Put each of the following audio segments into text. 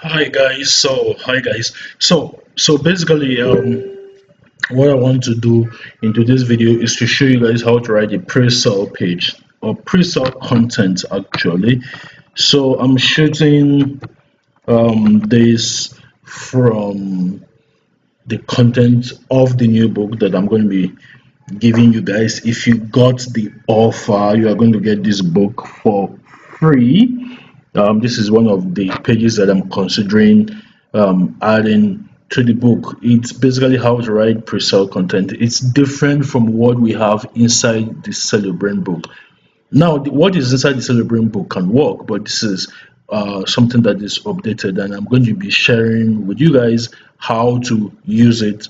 Hi guys, so basically what I want to do in today's video is to show you guys how to write a pre-sale page or pre-sale content actually. So I'm shooting this from the content of the new book that I'm going to be giving you guys. If you got the offer, you are going to get this book for free. This is one of the pages that I'm considering adding to the book. It's basically how to write pre-sale content. It's different from what we have inside the Celebrant book. Now, what is inside the Celebrant book can work, but this is something that is updated, and I'm going to be sharing with you guys how to use it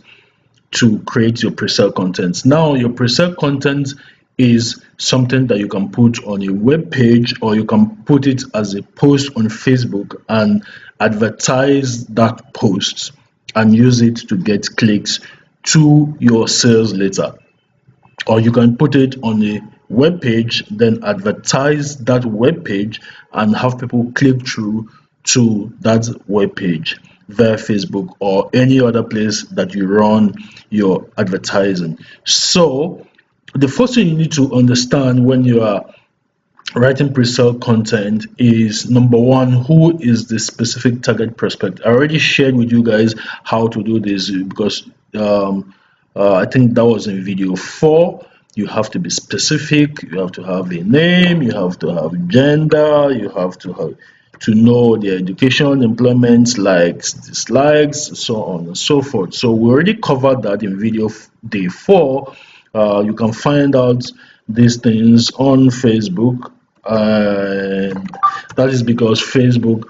to create your pre-sale content. Now, your pre-sale content is something that you can put on a web page, or you can put it as a post on Facebook and advertise that post and use it to get clicks to your sales later. Or you can put it on a web page, then advertise that web page and have people click through to that web page via Facebook or any other place that you run your advertising. So the first thing you need to understand when you are writing pre-sale content is, number one, who is the specific target prospect. I already shared with you guys how to do this because I think that was in video 4. You have to be specific, you have to have a name, you have to have gender, you have to know their education, employment, likes, dislikes, so on and so forth. So we already covered that in video day 4. You can find out these things on Facebook, and that is because Facebook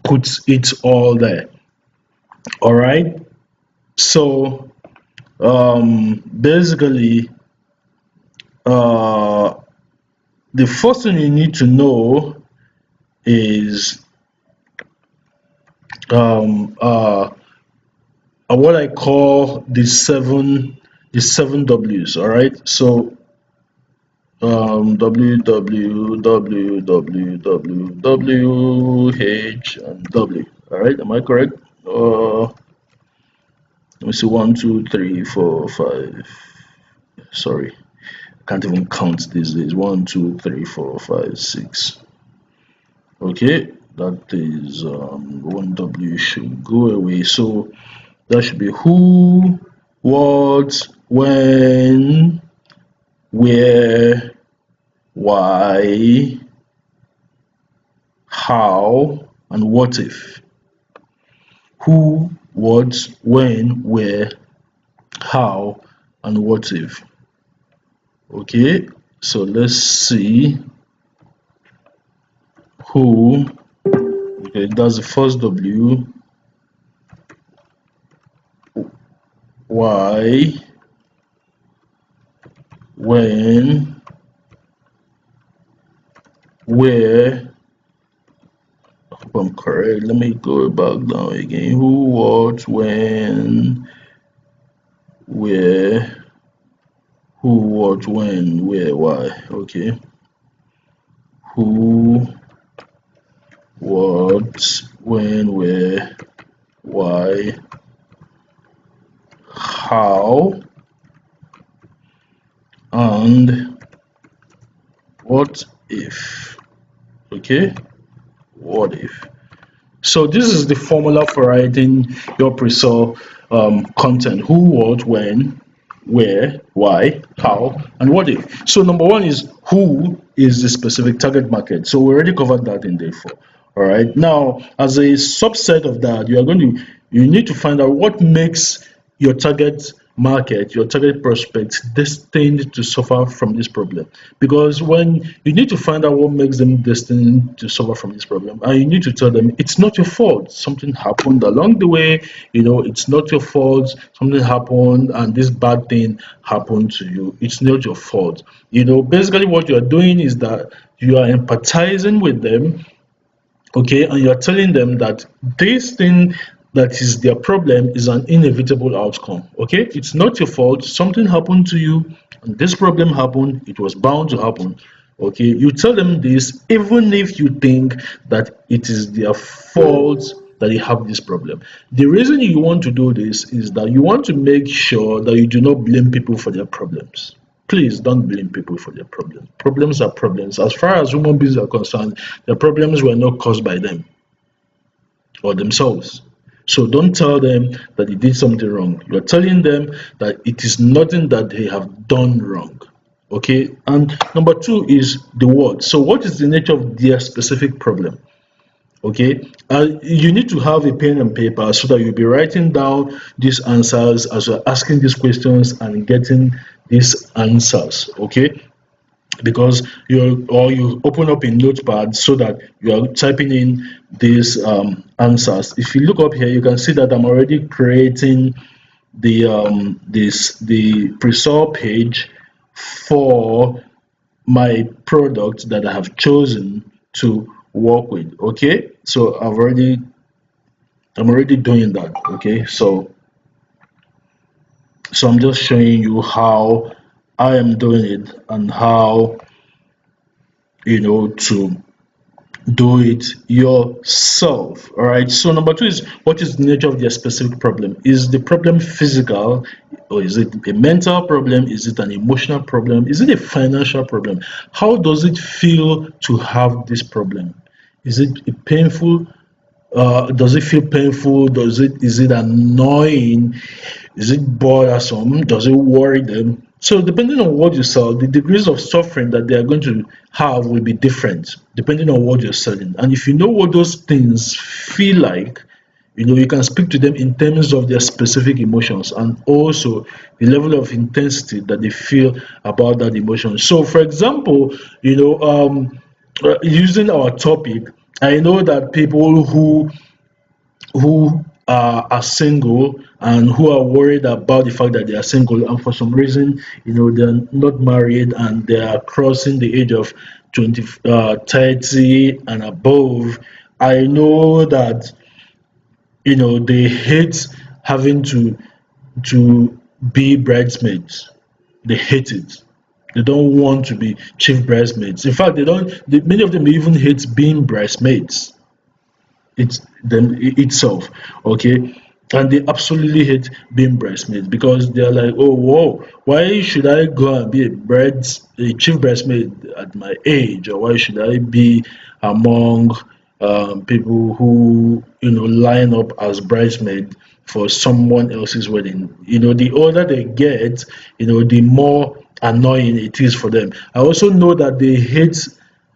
puts it all there. All right. So basically, uh, the first thing you need to know is what I call the seven W's. All right. So H and W. All right. Am I correct? Let me see. 1, 2, 3, 4, 5. Sorry, can't even count these days. 1, 2, 3, 4, 5, 6. Okay, that is 1 W should go away. So that should be who, what, when, where, why, how, and what if. Who, what, when, where, how, and what if. Okay, so let's see. Who, okay, that's the first W. Why, when, where. I hope I'm correct. Let me go back down again. Who, what, when, where. Who, what, when, where, why. Okay. Who, what, when, where, why, how, and what if. Okay, what if. So this is the formula for writing your pre-sale content: who, what, when, where, why, how, and what if. So number one is, who is the specific target market. So we already covered that in day 4. All right. Now, as a subset of that, you need to find out what makes your target market, your target prospects destined to suffer from this problem. Because when you need to find out what makes them destined to suffer from this problem, and you need to tell them it's not your fault. Something happened along the way, it's not your fault. Something happened and this bad thing happened to you. It's not your fault. Basically what you're doing is that you are empathizing with them, okay, and you're telling them that this thing that is their problem is an inevitable outcome. Okay, it's not your fault. Something happened to you and this problem happened. It was bound to happen. Okay, you tell them this even if you think that it is their fault that they have this problem. The reason you want to do this is that you want to make sure that you do not blame people for their problems. Please don't blame people for their problems. Problems are problems. As far as human beings are concerned, the problems were not caused by them or themselves. So don't tell them that they did something wrong. You're telling them that it is nothing that they have done wrong. Okay. And number two is the what. So what is the nature of their specific problem? Okay. You need to have a pen and paper so that you'll be writing down these answers as you're asking these questions and getting these answers. Okay, because you open up a notepad so that you are typing in these answers. If you look up here, you can see that I'm already creating the pre-sale page for my product that I have chosen to work with. Okay, so I'm already doing that. Okay, so I'm just showing you how I am doing it and how to do it yourself. All right, so number two is, what is the nature of their specific problem? Is the problem physical, or is it a mental problem? Is it an emotional problem? Is it a financial problem? How does it feel to have this problem? Is it a painful, does it feel painful? Is it annoying? Is it bothersome? Does it worry them? So depending on what you sell, the degrees of suffering that they are going to have will be different depending on what you're selling. And if you know what those things feel like, you can speak to them in terms of their specific emotions and also the level of intensity that they feel about that emotion. So for example, using our topic, I know that people who are single and who are worried about the fact that they are single, and for some reason they're not married and they are crossing the age of 30 and above. I know that they hate having to be bridesmaids. They hate it. They don't want to be chief bridesmaids. In fact, many of them even hate being bridesmaids it's them itself. Okay, and they absolutely hate being bridesmaids because they're like, oh whoa, why should I go and be a chief bridesmaid at my age, or why should I be among people who line up as bridesmaid for someone else's wedding? The older they get, the more annoying it is for them. I also know that they hate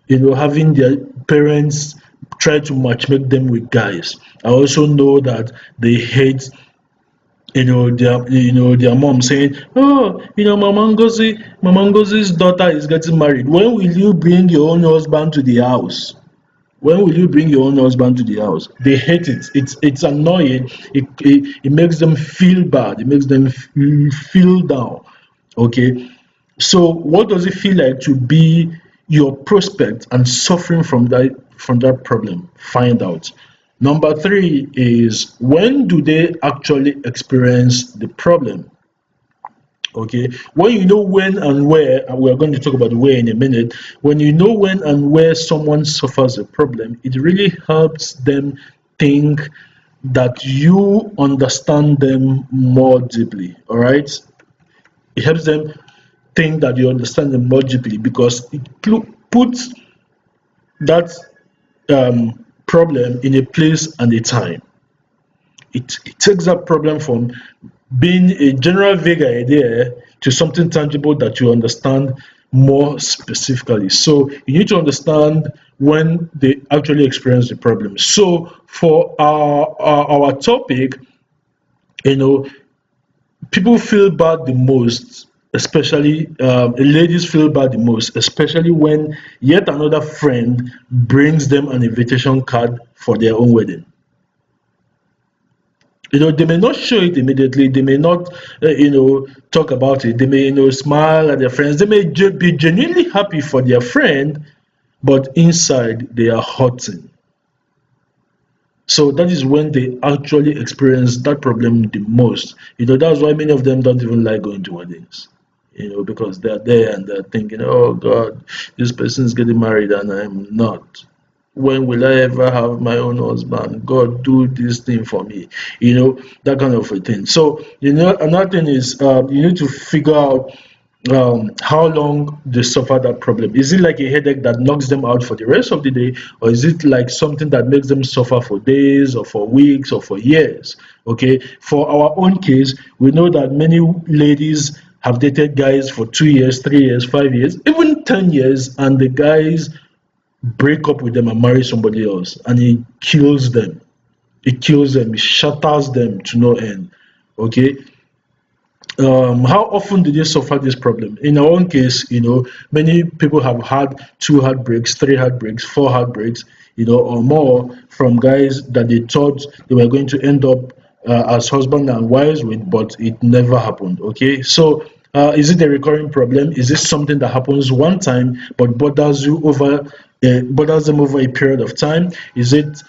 having their parents try to matchmake them with guys. I also know that they hate their mom saying, oh, Mama Ngozi's daughter is getting married. When will you bring your own husband to the house? When will you bring your own husband to the house? They hate it. It's annoying. It makes them feel bad. It makes them feel down. Okay. So what does it feel like to be your prospect and suffering from that problem? Find out. Number three is, when do they actually experience the problem? Okay, when you know when and where, and we're going to talk about the where in a minute. When you know when and where someone suffers a problem, it really helps them think that you understand them more deeply. All right, it helps them think that you understand them more deeply because it puts that problem in a place and a time. It takes that problem from being a general vague idea to something tangible that you understand more specifically. So you need to understand when they actually experience the problem. So for our topic, you know, people feel bad the most, especially ladies feel bad the most, especially when yet another friend brings them an invitation card for their own wedding. They may not show it immediately, they may not talk about it, they may smile at their friends, they may be genuinely happy for their friend, but inside they are hurting. So that is when they actually experience that problem the most. That's why many of them don't even like going to weddings. Because they're there and they're thinking, oh God, this person is getting married and I'm not. when will I ever have my own husband? God, do this thing for me. That kind of a thing. So, another thing is, you need to figure out how long they suffer that problem. Is it like a headache that knocks them out for the rest of the day, or is it like something that makes them suffer for days or for weeks or for years? Okay, for our own case, we know that many ladies have dated guys for 2 years, 3 years, 5 years, even 10 years, and the guys break up with them and marry somebody else, and it kills them. It kills them, it shatters them to no end. Okay, how often do they suffer this problem? In our own case, many people have had two heartbreaks, three heartbreaks, four heartbreaks, or more, from guys that they thought they were going to end up as husband and wives with, but it never happened. Okay, so is it a recurring problem? Is this something that happens one time but bothers them over a period of time? Is it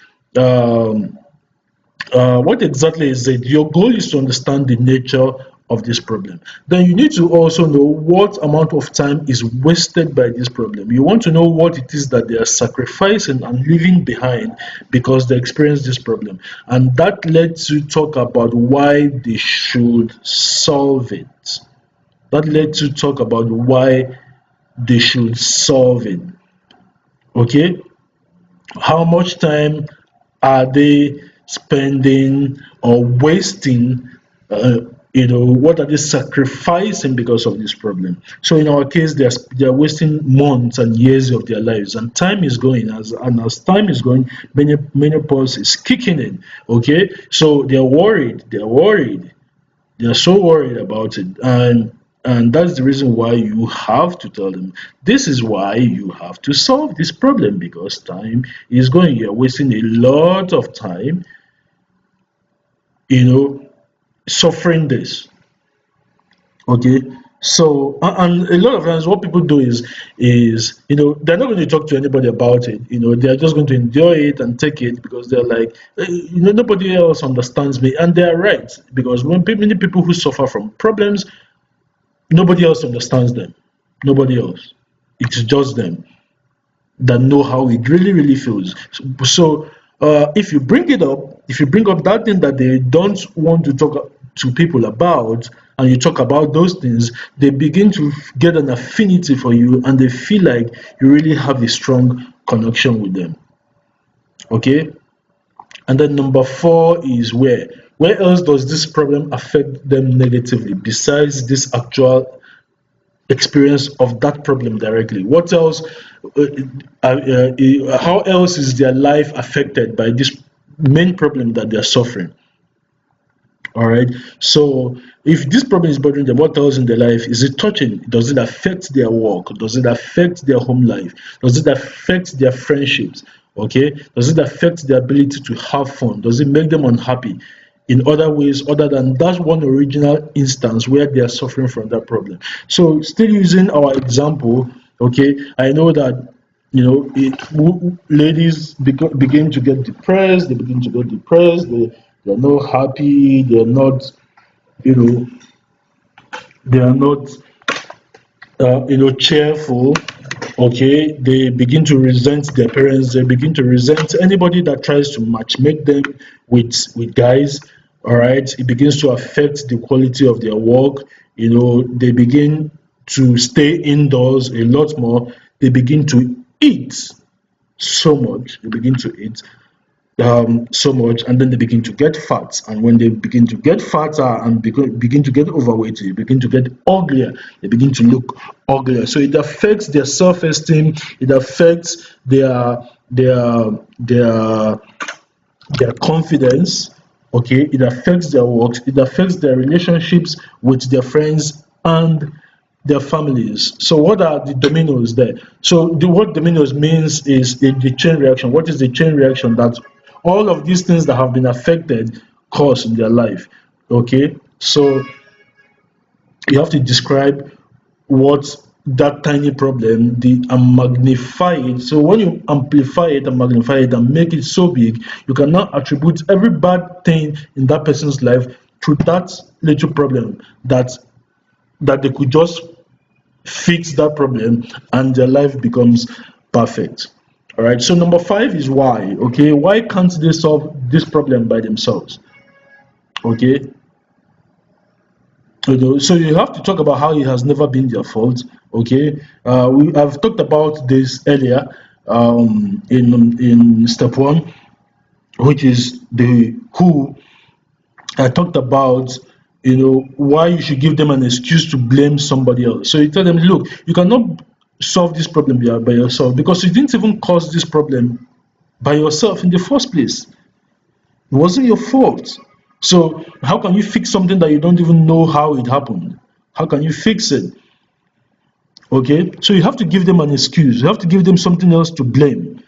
what exactly is it? Your goal is to understand the nature of this problem. Then you need to also know what amount of time is wasted by this problem. You want to know what it is that they are sacrificing and leaving behind because they experience this problem. And that lets you talk about why they should solve it. That lets you talk about why they should solve it. Okay? How much time are they spending or wasting? What are they sacrificing because of this problem? So in our case, they're wasting months and years of their lives, and time is going. As time is going, menopause is kicking in. Okay, so they're worried. They're so worried about it, and that's the reason why you have to tell them, this is why you have to solve this problem, because time is going. You're wasting a lot of time, you know suffering this. Okay, so and a lot of times what people do is they're not going to talk to anybody about it. They're just going to enjoy it and take it, because they're like, nobody else understands me, and they're right, because many people who suffer from problems, nobody else understands them. Nobody else. It's just them that know how it really, really feels. So, if you bring it up, if you bring up that thing that they don't want to talk to people about, and you talk about those things, they begin to get an affinity for you, and they feel like you really have a strong connection with them. Okay? And then number four is where else does this problem affect them negatively besides this actual experience of that problem directly? What else? How else is their life affected by this main problem that they're suffering? All right. So if this problem is bothering them, what else in their life is it touching? Does it affect their work? Does it affect their home life? Does it affect their friendships? Okay. Does it affect their ability to have fun? Does it make them unhappy in other ways other than that one original instance where they are suffering from that problem? So still using our example, okay, I know that ladies begin to get depressed. They begin to get depressed. They're not happy. You know, they are not, cheerful. Okay, they begin to resent their parents. They begin to resent anybody that tries to match make them with guys. All right, it begins to affect the quality of their work. They begin to stay indoors a lot more. They begin to eat so much. They begin to eat so much, and then they begin to get fat. And when they begin to get fatter and begin to get overweight, they begin to get uglier. They begin to look uglier. So it affects their self-esteem. It affects their confidence. Okay, it affects their works. It affects their relationships with their friends and their families. So what are the dominoes there? So what dominoes means is the chain reaction. What is the chain reaction that all of these things that have been affected cause in their life? Okay, so you have to describe what that tiny problem and magnify it. So when you amplify it and magnify it and make it so big, you cannot attribute every bad thing in that person's life to that little problem that they could just fix that problem and their life becomes perfect. All right. So number five is why. Okay. Why can't they solve this problem by themselves? Okay. So you have to talk about how it has never been their fault. Okay. I've talked about this earlier in step one, which is the who. I talked about why you should give them an excuse to blame somebody else. So you tell them, look, you cannot solve this problem by yourself because you didn't even cause this problem by yourself in the first place. It wasn't your fault. So how can you fix something that you don't even know how it happened? How can you fix it? Okay, so you have to give them an excuse. You have to give them something else to blame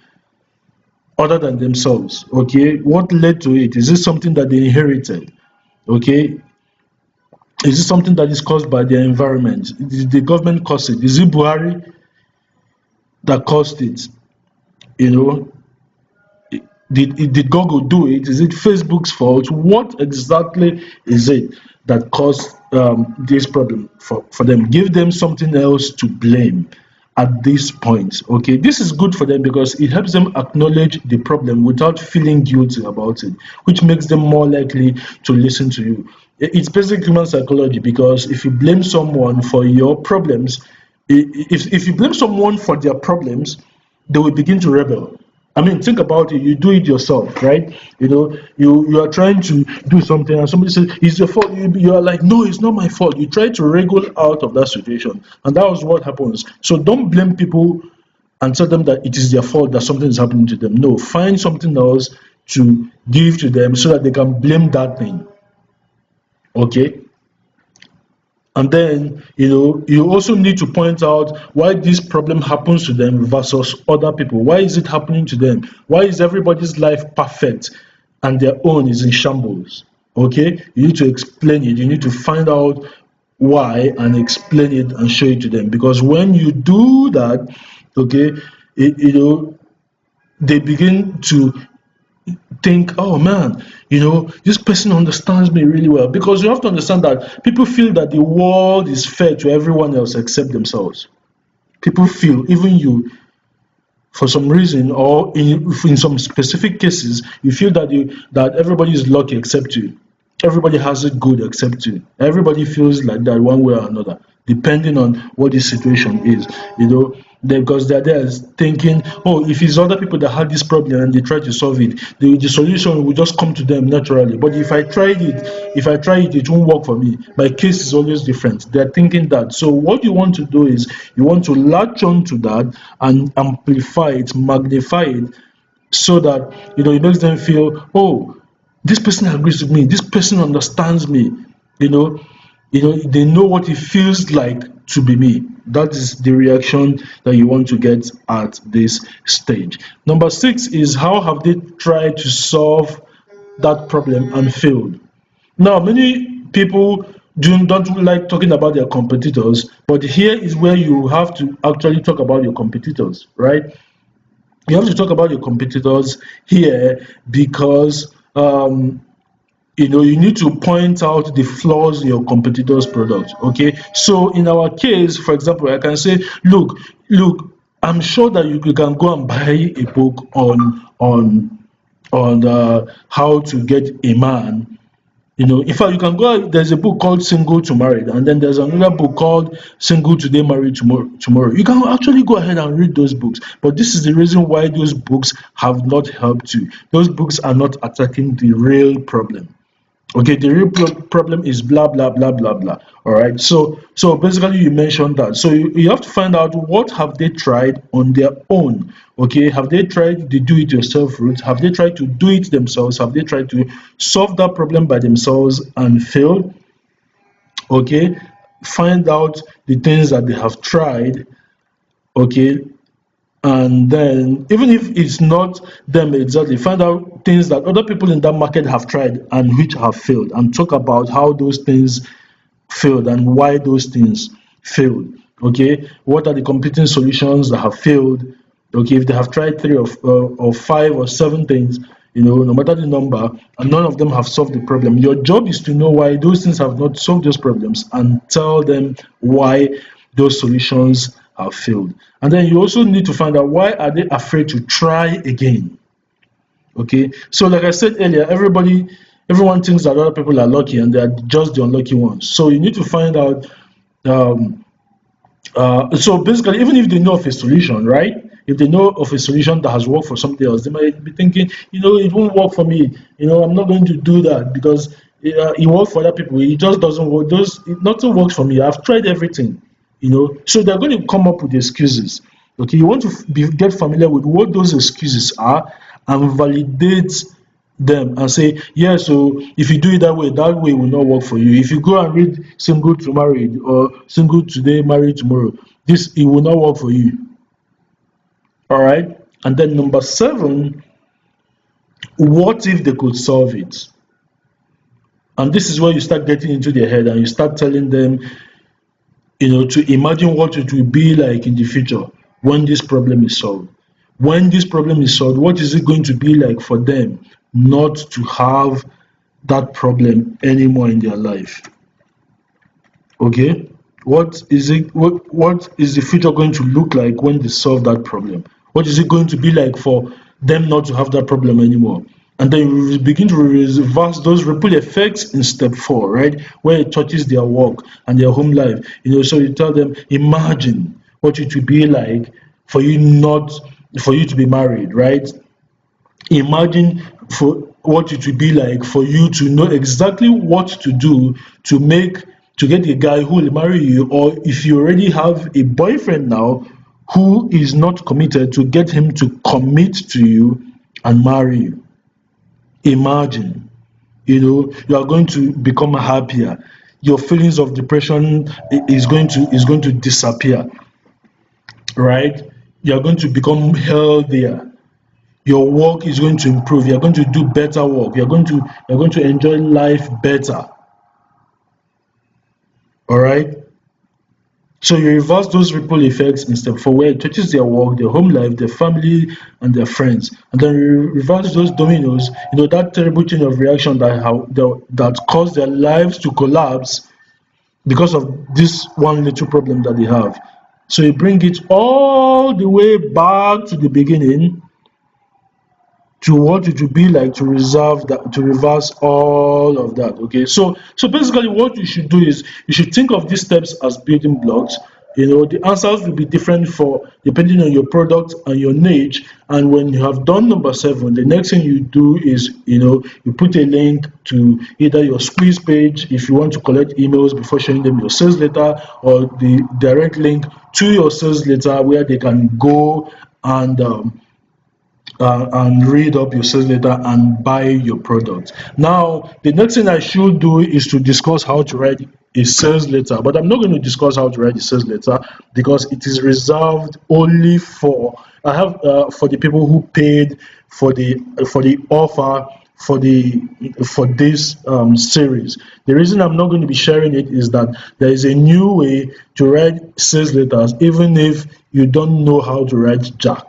other than themselves. Okay, what led to it? Is it something that they inherited? Okay, is it something that is caused by their environment? Did the government cause it? Is it Buhari that caused it? You know, did Google do it? Is it Facebook's fault? What exactly is it that caused this problem for them? Give them something else to blame at this point. Okay, this is good for them because it helps them acknowledge the problem without feeling guilty about it, which makes them more likely to listen to you. It's basic human psychology because if you blame someone for your problems, if you blame someone for their problems, they will begin to rebel. I mean, think about it. You do it yourself, right? You are trying to do something, and somebody says it's your fault. You are like, no, it's not my fault. You try to wriggle out of that situation, and that was what happens. So don't blame people and tell them that it is their fault that something is happening to them. No, find something else to give to them so that they can blame that thing. Okay. And then, you also need to point out why this problem happens to them versus other people. Why is it happening to them? Why is everybody's life perfect and their own is in shambles? Okay? You need to explain it. You need to find out why and explain it and show it to them. Because when you do that, okay, they begin to think, oh man, this person understands me really well. Because you have to understand that people feel that the world is fair to everyone else except themselves. People feel, even you, for some reason, or in some specific cases, you feel that everybody is lucky except you. Everybody has it good except you. Everybody feels like that one way or another, depending on what the situation is. Because they're there thinking, oh, if it's other people that had this problem and they try to solve it, the solution will just come to them naturally. But if I try it, it won't work for me. My case is always different. They're thinking that. So what you want to do is you want to latch on to that and amplify it, magnify it, so that it makes them feel, oh, this person agrees with me, this person understands me. They know what it feels like to be me. That is the reaction that you want to get at this stage. Number 6 is, how have they tried to solve that problem and failed? Now, many people don't like talking about their competitors, but here is where you have to actually talk about your competitors, right? You have to talk about your competitors here because you need to point out the flaws in your competitors' product. Okay, so in our case, for example, I can say, look, I'm sure that you can go and buy a book on how to get a man. In fact, you can go. There's a book called Single to Married, and then there's another book called Single Today, Married Tomorrow. You can actually go ahead and read those books. But this is the reason why those books have not helped you. Those books are not attacking the real problem. Okay, the real problem is blah blah blah blah blah. All right, so basically you mentioned that. So you have to find out what have they tried on their own. Okay, have they tried the do-it-yourself route? Have they tried to do it themselves? Have they tried to solve that problem by themselves and failed? Okay, find out the things that they have tried. Okay, and then even if it's not them exactly, find out things that other people in that market have tried and which have failed, and talk about how those things failed and why those things failed. Okay, what are the competing solutions that have failed? Okay, if they have tried 3 or 5 or 7 things, no matter the number, and none of them have solved the problem, your job is to know why those things have not solved those problems and tell them why those solutions have failed. And then you also need to find out, why are they afraid to try again? Okay, so like I said earlier, everyone thinks that other people are lucky and they are just the unlucky ones. So you need to find out. um, so basically, even if they know of a solution, right? If they know of a solution that has worked for somebody else, they might be thinking, it won't work for me. I'm not going to do that because it worked for other people. It just doesn't work. Nothing works for me. I've tried everything. So they're going to come up with excuses. Okay, you want to get familiar with what those excuses are and validate them and say, yeah, so if you do it that way will not work for you. If you go and read single to married or single today, married tomorrow, it will not work for you. All right. And then number 7, what if they could solve it? And this is where you start getting into their head and you start telling them, to imagine what it will be like in the future when this problem is solved. When this problem is solved, what is it going to be like for them not to have that problem anymore in their life? Okay? What is the future going to look like when they solve that problem? What is it going to be like for them not to have that problem anymore? And then you begin to reverse those ripple effects in step 4, right? Where it touches their work and their home life. So you tell them, imagine what it would be like for you to be married, right? Imagine for what it would be like for you to know exactly what to do to get a guy who will marry you, or if you already have a boyfriend now who is not committed, to get him to commit to you and marry you. Imagine, you are going to become happier. Your feelings of depression is going to disappear, right? You are going to become healthier. Your work is going to improve. You're going to do better work. You're going to enjoy life better. All right. So you reverse those ripple effects in step 4, where it touches their work, their home life, their family, and their friends. And then you reverse those dominoes, that terrible chain of reaction that caused their lives to collapse because of this one little problem that they have. So you bring it all the way back to the beginning, to what it would be like to reverse all of that. Okay, so basically what you should do is you should think of these steps as building blocks. The answers will be different for depending on your product and your niche. And when you have done number 7, the next thing you do is you put a link to either your squeeze page if you want to collect emails before showing them your sales letter, or the direct link to your sales letter where they can go and read up your sales letter and buy your product. Now, the next thing I should do is to discuss how to write a sales letter, but I'm not going to discuss how to write a sales letter because it is reserved only for the people who paid for the offer for this series. The reason I'm not going to be sharing it is that there is a new way to write sales letters, even if you don't know how to write jack.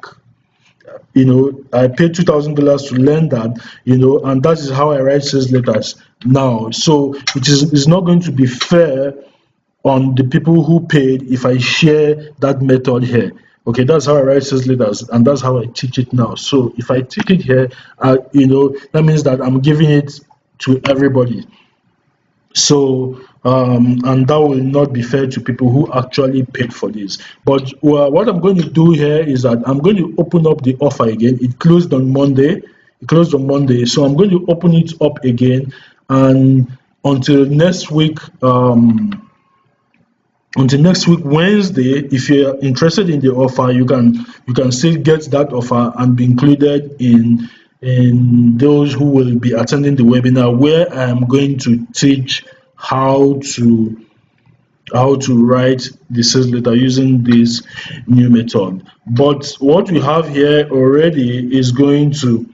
I paid $2,000 to learn that, and that is how I write sales letters now. So it's not going to be fair on the people who paid if I share that method here. Okay, that's how I write sales letters, and that's how I teach it now. So if I teach it here, that means that I'm giving it to everybody. So and that will not be fair to people who actually paid for this. But what I'm going to do here is that I'm going to open up the offer again. It closed on Monday. So I'm going to open it up again, and until next week Wednesday, if you're interested in the offer, you can still get that offer and be included in those who will be attending the webinar, where I'm going to teach how to write the sales letter using this new method. But what we have here already is going to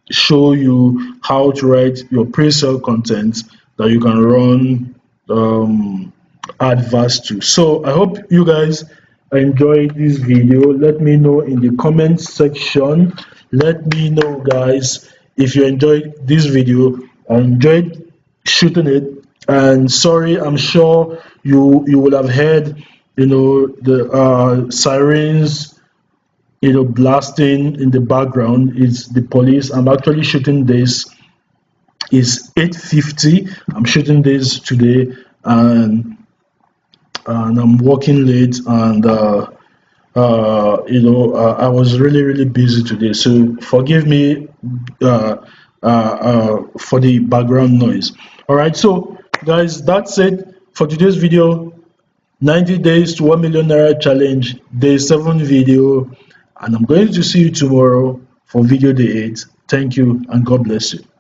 show you how to write your pre-sale content that you can run adverts to. So I hope you guys enjoyed this video. Let me know in the comment section. Let me know, guys, if you enjoyed this video and enjoyed shooting it. And sorry, I'm sure you will have heard the sirens, blasting in the background. Is the police. I'm actually shooting this. Is 8:50. I'm shooting this today, and I'm working late, and I was really really busy today, so forgive me uh, for the background noise. All right, so guys, that's it for today's video. 90 days to 1 million naira challenge, day 7 video, and I'm going to see you tomorrow for video day 8. Thank you and God bless you.